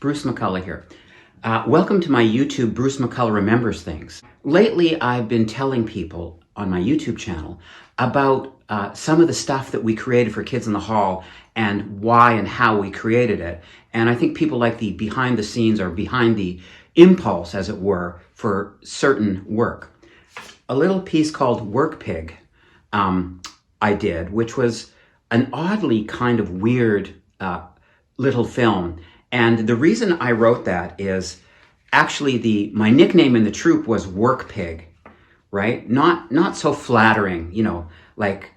Bruce McCulloch here. Welcome to my YouTube, Bruce McCulloch Remembers Things. Lately, I've been telling people on my YouTube channel about some of the stuff that we created for Kids in the Hall and why and how we created it. And I think people like the behind the scenes or behind the impulse, as it were, for certain work. A little piece called Work Pig I did, which was an oddly kind of weird little film. And the reason I wrote that is actually my nickname in the troupe was Work Pig, right? Not so flattering, you know, like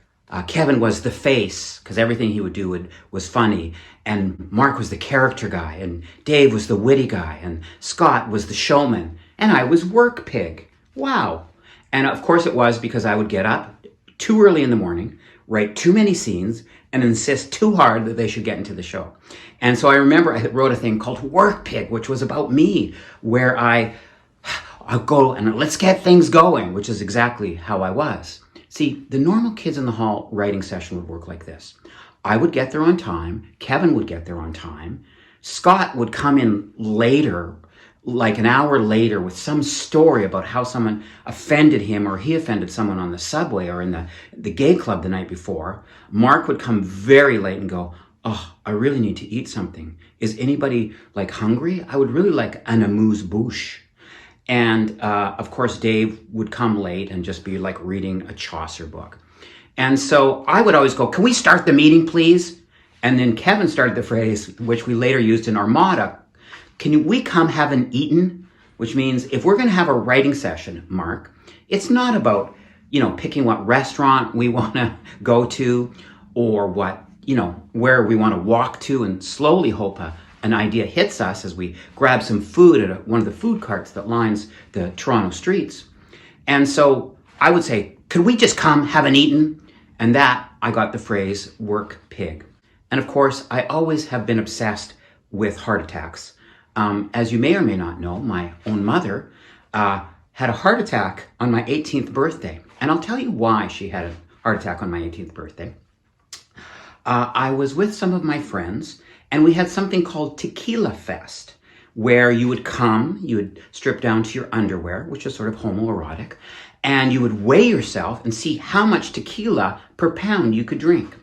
Kevin was the face because everything he would do was funny, and Mark was the character guy, and Dave was the witty guy, and Scott was the showman, and I was Work Pig. Wow. And of course it was because I would get up too early in the morning, write too many scenes, and insist too hard that they should get into the show. And so I remember I wrote a thing called Work Pig, which was about me, where I'll go and let's get things going, which is exactly how I was. See, the normal Kids in the Hall writing session would work like this. I would get there on time, Kevin would get there on time, Scott would come in later, like an hour later, with some story about how someone offended him or he offended someone on the subway or in the gay club the night before. Mark would come very late and go, "Oh, I really need to eat something. Is anybody like hungry? I would really like an amuse-bouche." And of course, Dave would come late and just be like reading a Chaucer book. And so I would always go, "Can we start the meeting, please?" And then Kevin started the phrase, which we later used in Armada, "Can we come having eaten?" Which means if we're going to have a writing session, Mark, it's not about, you know, picking what restaurant we want to go to or what, you know, where we want to walk to and slowly hope an idea hits us as we grab some food at one of the food carts that lines the Toronto streets. And so I would say, "Could we just come have an eaten?" And that I got the phrase Work Pig. And of course, I always have been obsessed with heart attacks. As you may or may not know, my own mother had a heart attack on my 18th birthday. And I'll tell you why she had a heart attack on my 18th birthday. I was with some of my friends, and we had something called Tequila Fest, where you would come, you would strip down to your underwear, which is sort of homoerotic, and you would weigh yourself and see how much tequila per pound you could drink.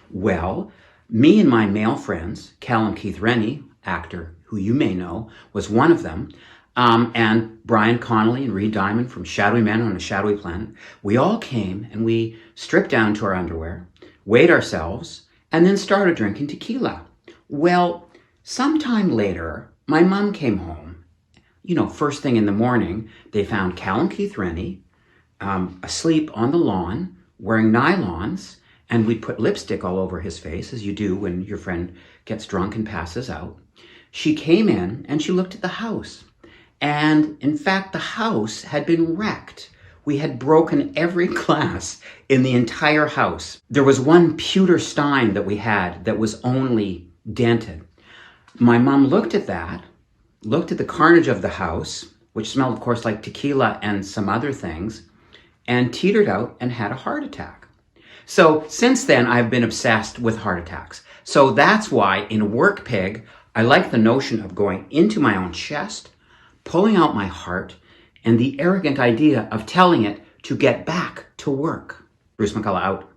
Well, me and my male friends, Callum Keith Rennie, actor who you may know, was one of them, and Brian Connolly and Reed Diamond from Shadowy Men on a Shadowy Planet, we all came and we stripped down to our underwear, weighed ourselves, and then started drinking tequila. Well, sometime later, my mom came home. You know, first thing in the morning, they found Callum Keith Rennie asleep on the lawn, wearing nylons, and we put lipstick all over his face, as you do when your friend gets drunk and passes out. She came in and she looked at the house. And in fact, the house had been wrecked. We had broken every glass in the entire house. There was one pewter stein that we had that was only dented. My mom looked at that, looked at the carnage of the house, which smelled, of course, like tequila and some other things, and teetered out and had a heart attack. So since then, I've been obsessed with heart attacks. So that's why in Work Pig, I like the notion of going into my own chest, pulling out my heart, and the arrogant idea of telling it to get back to work. Bruce McCulloch out.